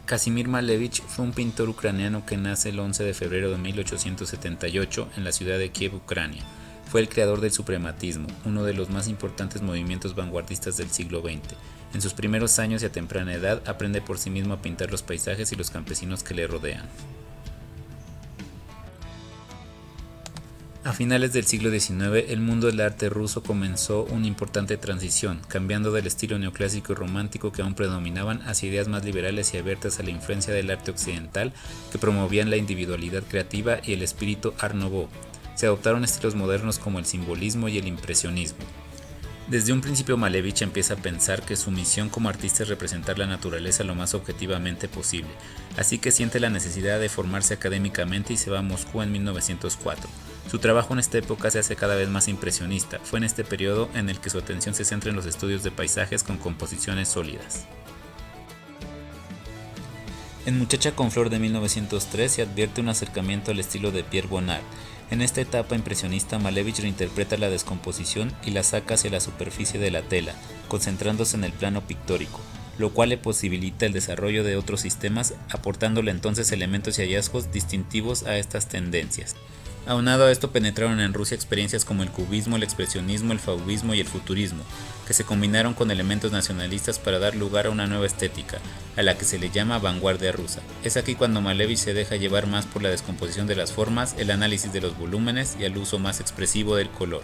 Kazimir Malevich fue un pintor ucraniano que nace el 11 de febrero de 1878 en la ciudad de Kiev, Ucrania. Fue el creador del suprematismo, uno de los más importantes movimientos vanguardistas del siglo XX. En sus primeros años y a temprana edad aprende por sí mismo a pintar los paisajes y los campesinos que le rodean. A finales del siglo XIX, el mundo del arte ruso comenzó una importante transición, cambiando del estilo neoclásico y romántico que aún predominaban hacia ideas más liberales y abiertas a la influencia del arte occidental que promovían la individualidad creativa y el espíritu Art Nouveau. Se adoptaron estilos modernos como el simbolismo y el impresionismo. Desde un principio Malevich empieza a pensar que su misión como artista es representar la naturaleza lo más objetivamente posible, así que siente la necesidad de formarse académicamente y se va a Moscú en 1904. Su trabajo en esta época se hace cada vez más impresionista. Fue en este periodo en el que su atención se centra en los estudios de paisajes con composiciones sólidas. En Muchacha con Flor de 1903 se advierte un acercamiento al estilo de Pierre Bonnard. En esta etapa impresionista, Malevich reinterpreta la descomposición y la saca hacia la superficie de la tela, concentrándose en el plano pictórico, lo cual le posibilita el desarrollo de otros sistemas, aportándole entonces elementos y hallazgos distintivos a estas tendencias. Aunado a esto penetraron en Rusia experiencias como el cubismo, el expresionismo, el fauvismo y el futurismo, que se combinaron con elementos nacionalistas para dar lugar a una nueva estética, a la que se le llama vanguardia rusa. Es aquí cuando Malevich se deja llevar más por la descomposición de las formas, el análisis de los volúmenes y el uso más expresivo del color.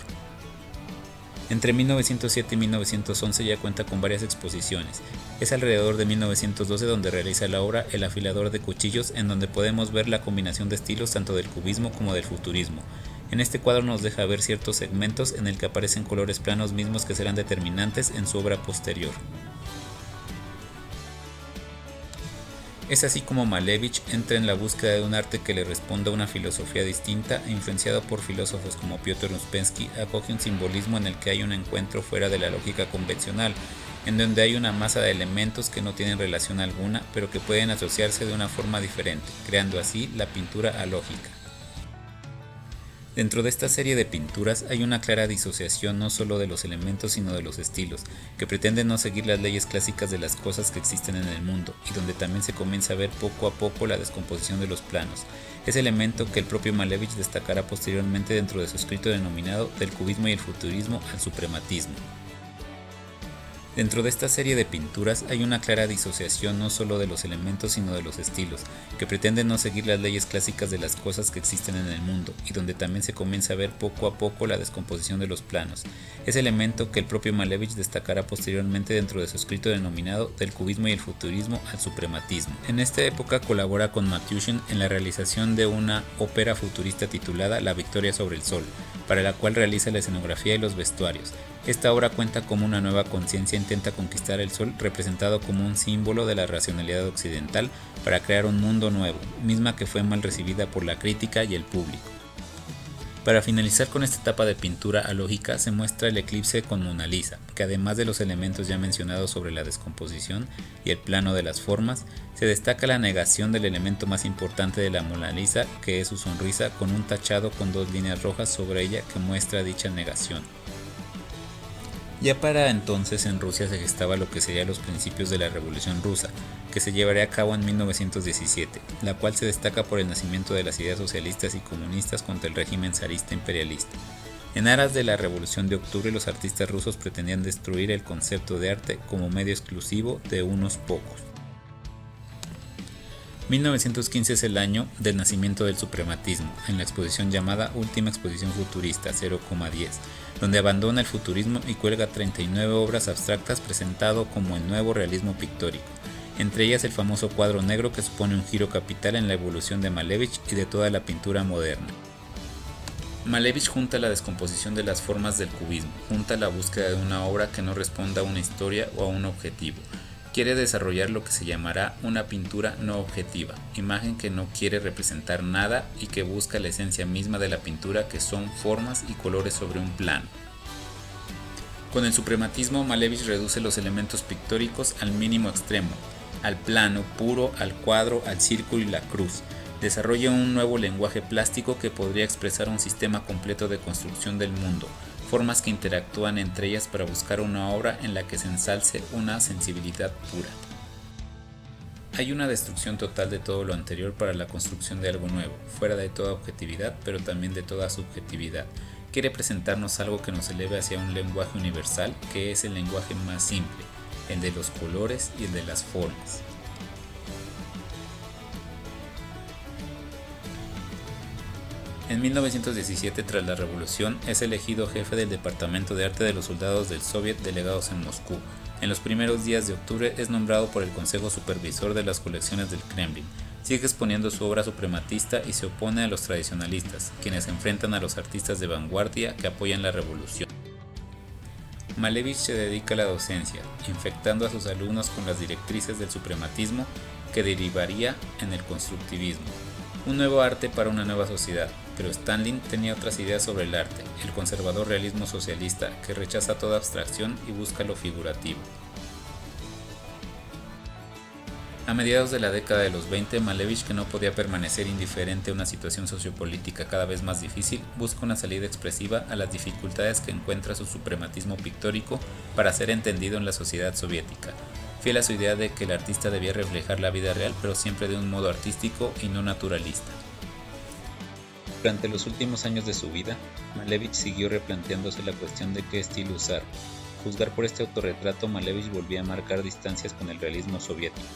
Entre 1907 y 1911 ya cuenta con varias exposiciones. Es alrededor de 1912 donde realiza la obra El afilador de cuchillos, en donde podemos ver la combinación de estilos tanto del cubismo como del futurismo. En este cuadro nos deja ver ciertos segmentos en el que aparecen colores planos mismos que serán determinantes en su obra posterior. Es así como Malevich entra en la búsqueda de un arte que le responda a una filosofía distinta e influenciado por filósofos como Piotr Uspensky, acoge un simbolismo en el que hay un encuentro fuera de la lógica convencional, en donde hay una masa de elementos que no tienen relación alguna, pero que pueden asociarse de una forma diferente, creando así la pintura alógica. Dentro de esta serie de pinturas hay una clara disociación no solo de los elementos sino de los estilos, que pretenden no seguir las leyes clásicas de las cosas que existen en el mundo, y donde también se comienza a ver poco a poco la descomposición de los planos, ese elemento que el propio Malevich destacará posteriormente dentro de su escrito denominado Del cubismo y el futurismo al suprematismo. Dentro de esta serie de pinturas hay una clara disociación no solo de los elementos sino de los estilos, que pretenden no seguir las leyes clásicas de las cosas que existen en el mundo, y donde también se comienza a ver poco a poco la descomposición de los planos, ese elemento que el propio Malevich destacará posteriormente dentro de su escrito denominado Del cubismo y el futurismo al suprematismo. En esta época colabora con Matushin en la realización de una ópera futurista titulada La victoria sobre el sol, para la cual realiza la escenografía y los vestuarios. Esta obra cuenta como una nueva conciencia intenta conquistar el sol representado como un símbolo de la racionalidad occidental para crear un mundo nuevo, misma que fue mal recibida por la crítica y el público. Para finalizar con esta etapa de pintura alógica se muestra el eclipse con Mona Lisa, que además de los elementos ya mencionados sobre la descomposición y el plano de las formas, se destaca la negación del elemento más importante de la Mona Lisa, que es su sonrisa con un tachado con dos líneas rojas sobre ella que muestra dicha negación. Ya para entonces en Rusia se gestaba lo que serían los principios de la Revolución Rusa, que se llevaría a cabo en 1917, la cual se destaca por el nacimiento de las ideas socialistas y comunistas contra el régimen zarista imperialista. En aras de la Revolución de Octubre, los artistas rusos pretendían destruir el concepto de arte como medio exclusivo de unos pocos. 1915 es el año del nacimiento del suprematismo, en la exposición llamada Última Exposición Futurista 0,10, donde abandona el futurismo y cuelga 39 obras abstractas presentado como el nuevo realismo pictórico, entre ellas el famoso cuadro negro que supone un giro capital en la evolución de Malevich y de toda la pintura moderna. Malevich junta la descomposición de las formas del cubismo, junta la búsqueda de una obra que no responda a una historia o a un objetivo. Quiere desarrollar lo que se llamará una pintura no objetiva, imagen que no quiere representar nada y que busca la esencia misma de la pintura, que son formas y colores sobre un plano. Con el suprematismo, Malevich reduce los elementos pictóricos al mínimo extremo, al plano puro, al cuadro, al círculo y la cruz. Desarrolla un nuevo lenguaje plástico que podría expresar un sistema completo de construcción del mundo, formas que interactúan entre ellas para buscar una obra en la que se ensalce una sensibilidad pura. Hay una destrucción total de todo lo anterior para la construcción de algo nuevo, fuera de toda objetividad, pero también de toda subjetividad. Quiere presentarnos algo que nos eleve hacia un lenguaje universal, que es el lenguaje más simple, el de los colores y el de las formas. En 1917, tras la revolución, es elegido jefe del Departamento de Arte de los soldados del Soviet delegados en Moscú. En los primeros días de octubre es nombrado por el Consejo Supervisor de las Colecciones del Kremlin. Sigue exponiendo su obra suprematista y se opone a los tradicionalistas, quienes enfrentan a los artistas de vanguardia que apoyan la revolución. Malevich se dedica a la docencia, infectando a sus alumnos con las directrices del suprematismo que derivaría en el constructivismo. Un nuevo arte para una nueva sociedad, pero Stalin tenía otras ideas sobre el arte, el conservador realismo socialista que rechaza toda abstracción y busca lo figurativo. A mediados de la década de los 20, Malevich, que no podía permanecer indiferente a una situación sociopolítica cada vez más difícil, busca una salida expresiva a las dificultades que encuentra su suprematismo pictórico para ser entendido en la sociedad soviética, fiel a su idea de que el artista debía reflejar la vida real, pero siempre de un modo artístico y no naturalista. Durante los últimos años de su vida, Malevich siguió replanteándose la cuestión de qué estilo usar. A juzgar por este autorretrato, Malevich volvía a marcar distancias con el realismo soviético,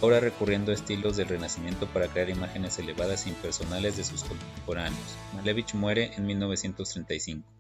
ahora recurriendo a estilos del Renacimiento para crear imágenes elevadas e impersonales de sus contemporáneos. Malevich muere en 1935.